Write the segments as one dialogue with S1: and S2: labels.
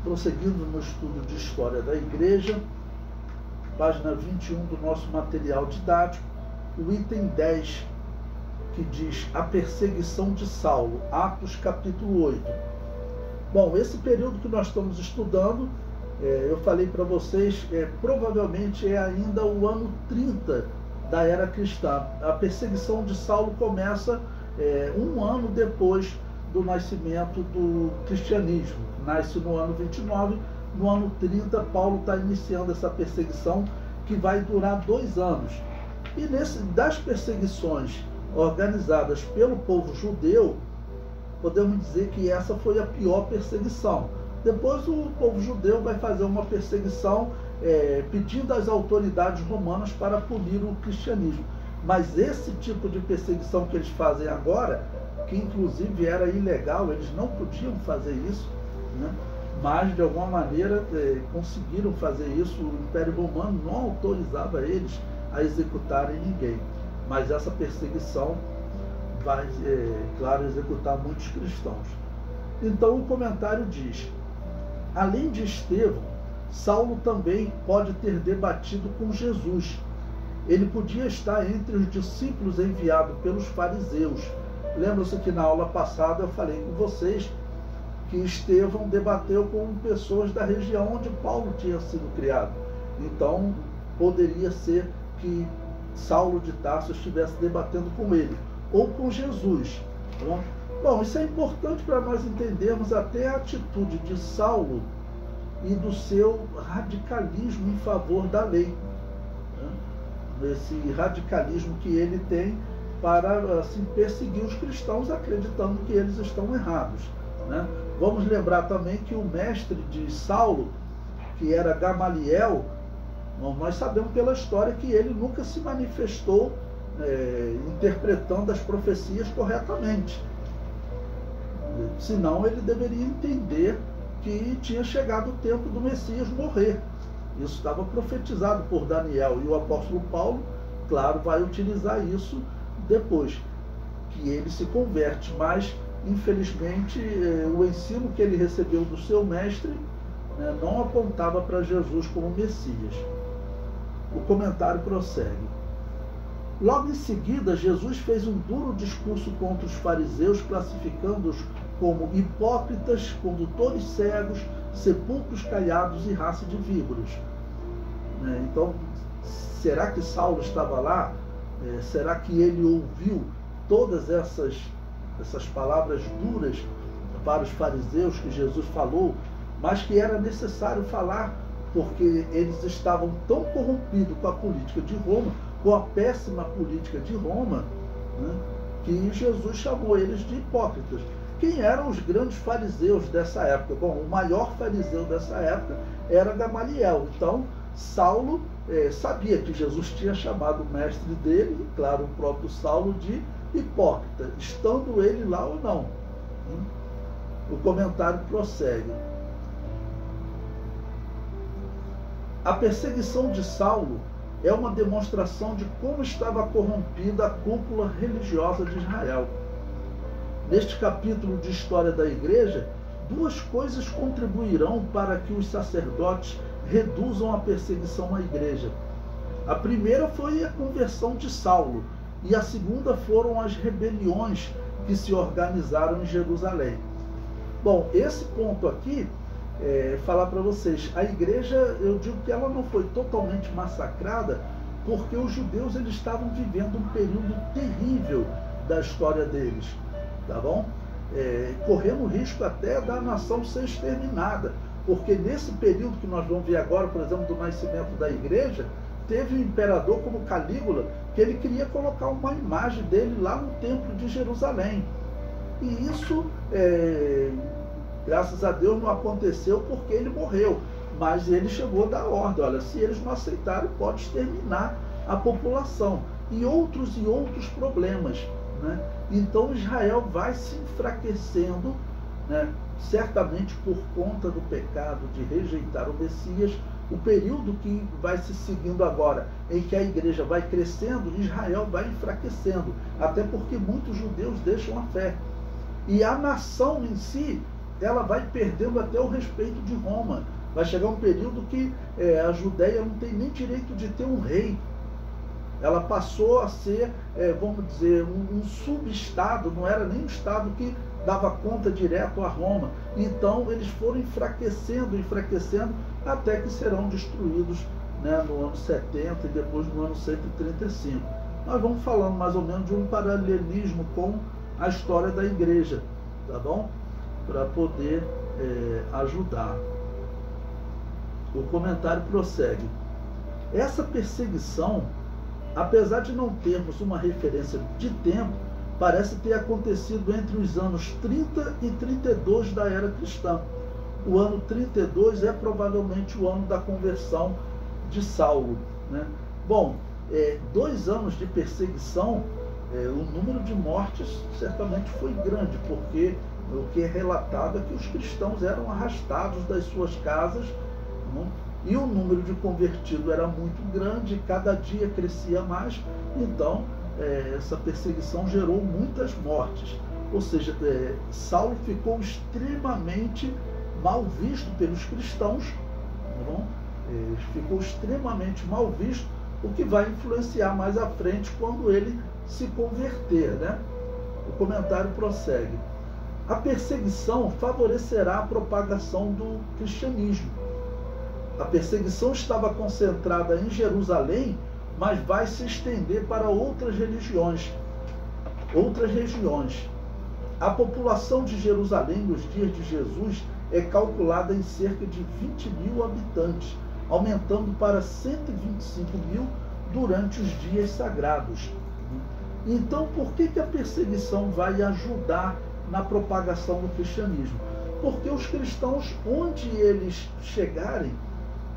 S1: prosseguindo no estudo de História da Igreja, página 21 do nosso material didático, o item 10, que diz a perseguição de Saulo, Atos capítulo 8. Bom, esse período que nós estamos estudando, eu falei para vocês, provavelmente é ainda o ano 30 da era cristã. A perseguição de Saulo começa um ano depois do nascimento do cristianismo. Nasce no ano 29, no ano 30 Paulo está iniciando essa perseguição que vai durar 2 anos. E das perseguições organizadas pelo povo judeu, podemos dizer que essa foi a pior perseguição. Depois o povo judeu vai fazer uma perseguição pedindo às autoridades romanas para punir o cristianismo. Mas esse tipo de perseguição que eles fazem agora, que inclusive era ilegal, eles não podiam fazer isso, né? Mas de alguma maneira conseguiram fazer isso. O Império Romano não autorizava eles a executarem ninguém. Mas essa perseguição vai, claro, executar muitos cristãos. Então o comentário diz: além de Estevão, Saulo também pode ter debatido com Jesus. Ele podia estar entre os discípulos enviados pelos fariseus. Lembram-se que na aula passada eu falei com vocês que Estevão debateu com pessoas da região onde Paulo tinha sido criado. Então poderia ser que Saulo de Tarso estivesse debatendo com ele, ou com Jesus. Bom, isso é importante para nós entendermos até a atitude de Saulo e do seu radicalismo em favor da lei. Esse radicalismo que ele tem para assim, perseguir os cristãos, acreditando que eles estão errados, né? Vamos lembrar também que o mestre de Saulo, que era Gamaliel, nós sabemos pela história que ele nunca se manifestou interpretando as profecias corretamente. Senão ele deveria entender que tinha chegado o tempo do Messias morrer. Isso estava profetizado por Daniel, e o apóstolo Paulo, claro, vai utilizar isso depois que ele se converte. Mas, infelizmente, o ensino que ele recebeu do seu mestre não apontava para Jesus como Messias. O comentário prossegue. Logo em seguida, Jesus fez um duro discurso contra os fariseus, classificando-os como hipócritas, condutores cegos, sepulcros caiados e raça de víboras. Então, será que Saulo estava lá? Será que ele ouviu todas essas palavras duras para os fariseus que Jesus falou, mas que era necessário falar porque eles estavam tão corrompidos com a política de Roma, com a péssima política de Roma, né, que Jesus chamou eles de hipócritas. Quem eram os grandes fariseus dessa época? Bom, o maior fariseu dessa época era Gamaliel. Então, Saulo sabia que Jesus tinha chamado o mestre dele, e claro, o próprio Saulo, de hipócrita, estando ele lá ou não. O comentário prossegue. A perseguição de Saulo é uma demonstração de como estava corrompida a cúpula religiosa de Israel. Neste capítulo de História da Igreja, 2 coisas contribuirão para que os sacerdotes reduzam a perseguição à igreja. A primeira foi a conversão de Saulo, e a segunda foram as rebeliões que se organizaram em Jerusalém. Bom, esse ponto aqui, falar para vocês, a igreja, eu digo que ela não foi totalmente massacrada, porque os judeus eles estavam vivendo um período terrível da história deles, tá bom? Correndo o risco até da nação ser exterminada, porque nesse período que nós vamos ver agora, por exemplo, do nascimento da igreja, teve um imperador como Calígula, que ele queria colocar uma imagem dele lá no templo de Jerusalém. E isso, graças a Deus, não aconteceu porque ele morreu. Mas ele chegou a dar ordem, olha, se eles não aceitarem, pode exterminar a população. E outros problemas, né? Então Israel vai se enfraquecendo, né? Certamente por conta do pecado de rejeitar o Messias. O período que vai se seguindo agora, em que a igreja vai crescendo, Israel vai enfraquecendo, até porque muitos judeus deixam a fé. E a nação em si, ela vai perdendo até o respeito de Roma. Vai chegar um período que a Judéia não tem nem direito de ter um rei. Ela passou a ser, vamos dizer, um subestado, não era nem um estado que dava conta direto a Roma. Então eles foram enfraquecendo, até que serão destruídos, né, no ano 70 e depois no ano 135. Nós vamos falando mais ou menos de um paralelismo com a história da igreja, tá bom? Para poder ajudar. O comentário prossegue. Essa perseguição, apesar de não termos uma referência de tempo, parece ter acontecido entre os anos 30 e 32 da era cristã. O ano 32 é provavelmente o ano da conversão de Saulo, né? Bom, 2 anos de perseguição, o número de mortes certamente foi grande, porque o que é relatado é que os cristãos eram arrastados das suas casas, né? E o número de convertidos era muito grande, cada dia crescia mais, então essa perseguição gerou muitas mortes. Ou seja, Saulo ficou extremamente mal visto pelos cristãos, tá bom? Ficou extremamente mal visto, o que vai influenciar mais à frente quando ele se converter, né? O comentário prossegue. A perseguição favorecerá a propagação do cristianismo. A perseguição estava concentrada em Jerusalém, mas vai se estender para outras regiões. A população de Jerusalém nos dias de Jesus é calculada em cerca de 20 mil habitantes, aumentando para 125 mil durante os dias sagrados. Então, por que a perseguição vai ajudar na propagação do cristianismo? Porque os cristãos, onde eles chegarem,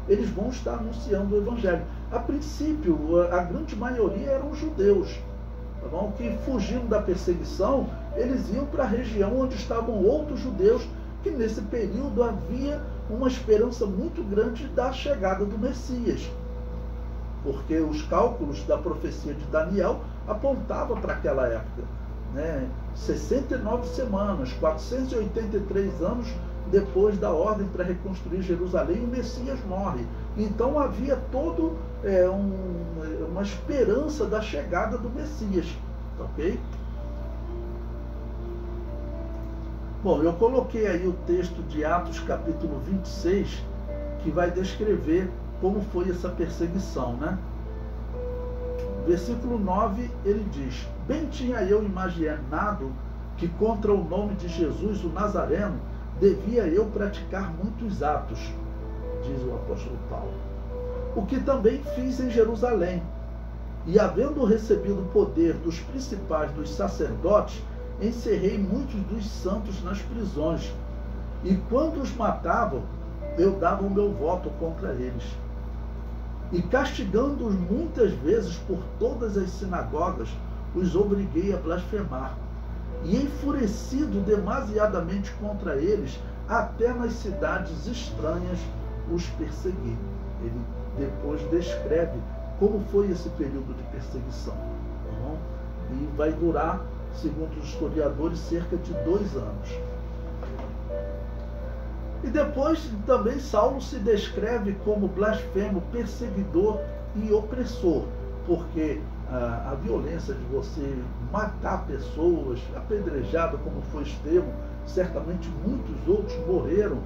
S1: eles vão estar anunciando o evangelho. A princípio, a grande maioria eram judeus, tá bom? Que fugindo da perseguição, eles iam para a região onde estavam outros judeus, que nesse período havia uma esperança muito grande da chegada do Messias, porque os cálculos da profecia de Daniel apontavam para aquela época, né? 69 semanas, 483 anos depois da ordem para reconstruir Jerusalém, o Messias morre. Então havia todo uma esperança da chegada do Messias, ok? Bom, eu coloquei aí o texto de Atos capítulo 26, que vai descrever como foi essa perseguição, né? Versículo 9, ele diz: bem tinha eu imaginado que contra o nome de Jesus, o Nazareno, devia eu praticar muitos atos, diz o apóstolo Paulo, o que também fiz em Jerusalém. E havendo recebido o poder dos principais dos sacerdotes, encerrei muitos dos santos nas prisões, e quando os matavam, eu dava o meu voto contra eles. E castigando-os muitas vezes por todas as sinagogas, os obriguei a blasfemar. E enfurecido demasiadamente contra eles, até nas cidades estranhas os persegui. Ele depois descreve como foi esse período de perseguição. Tá? E vai durar, segundo os historiadores, cerca de 2 anos. E depois também Saulo se descreve como blasfemo, perseguidor e opressor, porque a violência de você matar pessoas, apedrejado como foi Estevão, certamente muitos outros morreram,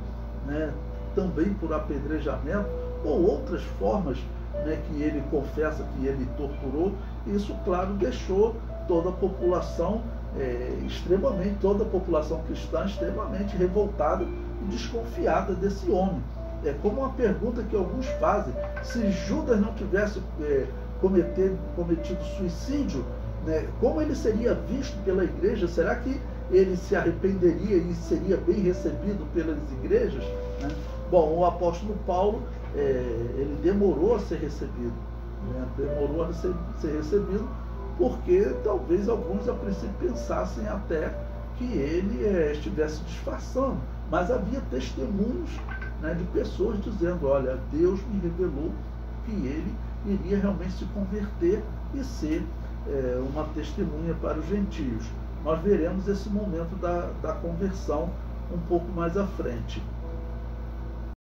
S1: né, também por apedrejamento, ou outras formas, né, que ele confessa que ele torturou. Isso, claro, deixou toda a população toda a população cristã extremamente revoltada e desconfiada desse homem. É como uma pergunta que alguns fazem: se Judas não tivesse cometido suicídio, né, como ele seria visto pela igreja? Será que ele se arrependeria e seria bem recebido pelas igrejas? Né? Bom, o apóstolo Paulo, ele demorou a ser recebido, né? Demorou a ser recebido, porque talvez alguns a princípio pensassem até que ele estivesse disfarçando, mas havia testemunhos, né, de pessoas dizendo: olha, Deus me revelou que ele iria realmente se converter e ser uma testemunha para os gentios. Nós veremos esse momento da conversão um pouco mais à frente.